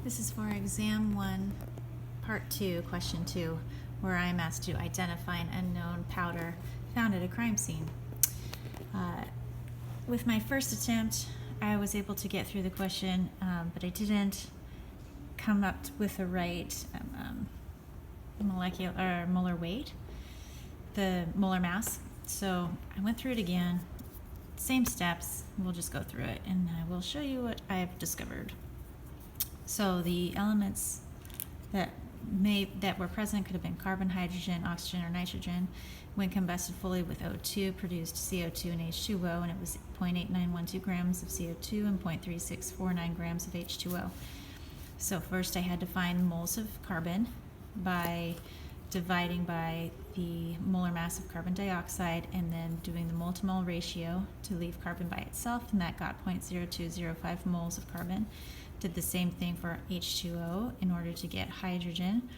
This is for exam 1, part 2, question 2, where I'm asked to identify an unknown powder found at a crime scene. With my first attempt, I was able to get through the question, but I didn't come up with the right molar weight, the molar mass. So I went through it again, same steps. We'll just go through it and I will show you what I've discovered. So the elements that were present could have been carbon, hydrogen, oxygen, or nitrogen. When combusted fully with O2, produced CO2 and H2O, and it was 0.8912 grams of CO2 and 0.3649 grams of H2O. So first I had to find moles of carbon by dividing by the molar mass of carbon dioxide and then doing the mole to mole ratio to leave carbon by itself, and that got 0.0205 moles of carbon. Did the same thing for H2O in order to get hydrogen,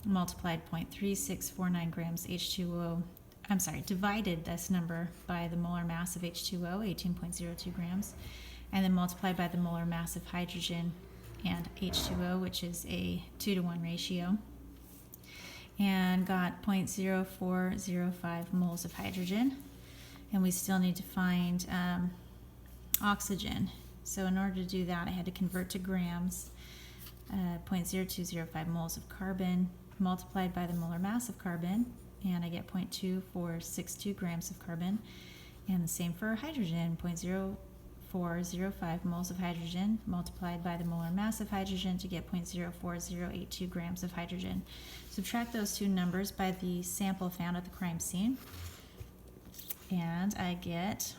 multiplied 0.3649 grams H2O, divided this number by the molar mass of H2O, 18.02 grams, and then multiplied by the molar mass of hydrogen and H2O, which is a 2-to-1 ratio, and got 0.0405 moles of hydrogen. And we still need to find oxygen. So in order to do that, I had to convert to grams, 0.0205 moles of carbon multiplied by the molar mass of carbon, and I get 0.2462 grams of carbon. And the same for hydrogen, 0.0405 moles of hydrogen multiplied by the molar mass of hydrogen to get 0.04082 grams of hydrogen. Subtract those two numbers by the sample found at the crime scene, and I get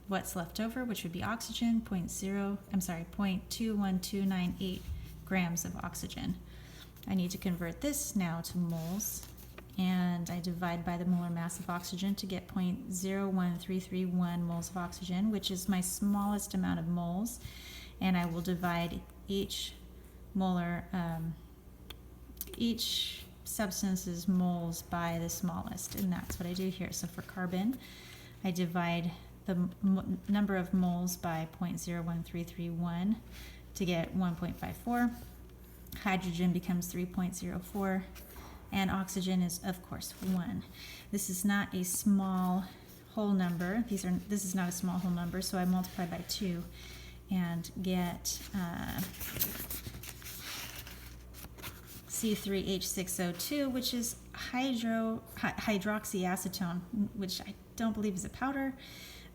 what's left over, which would be oxygen, 0.21298 grams of oxygen. I need to convert this now to moles, and I divide by the molar mass of oxygen to get 0.01331 moles of oxygen, which is my smallest amount of moles, and I will divide each substance's moles by the smallest, and that's what I do here. So for carbon, I divide the number of moles by 0.01331 to get 1.54. Hydrogen becomes 3.04, and oxygen is, of course, 1. This is not a small whole number. This is not a small whole number, so I multiply by 2 and get C3H6O2, which is hydroxyacetone, which I don't believe is a powder.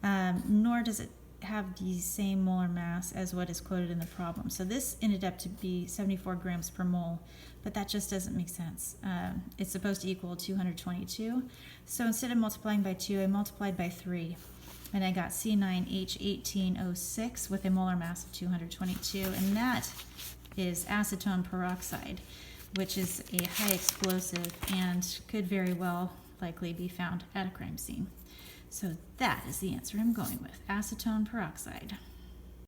Nor does it have the same molar mass as what is quoted in the problem. So this ended up to be 74 grams per mole, but that just doesn't make sense. It's supposed to equal 222. So instead of multiplying by 2, I multiplied by 3, and I got C9H18O6 with a molar mass of 222, and that is acetone peroxide, which is a high explosive and could very well likely be found at a crime scene. So that is the answer I'm going with, acetone peroxide.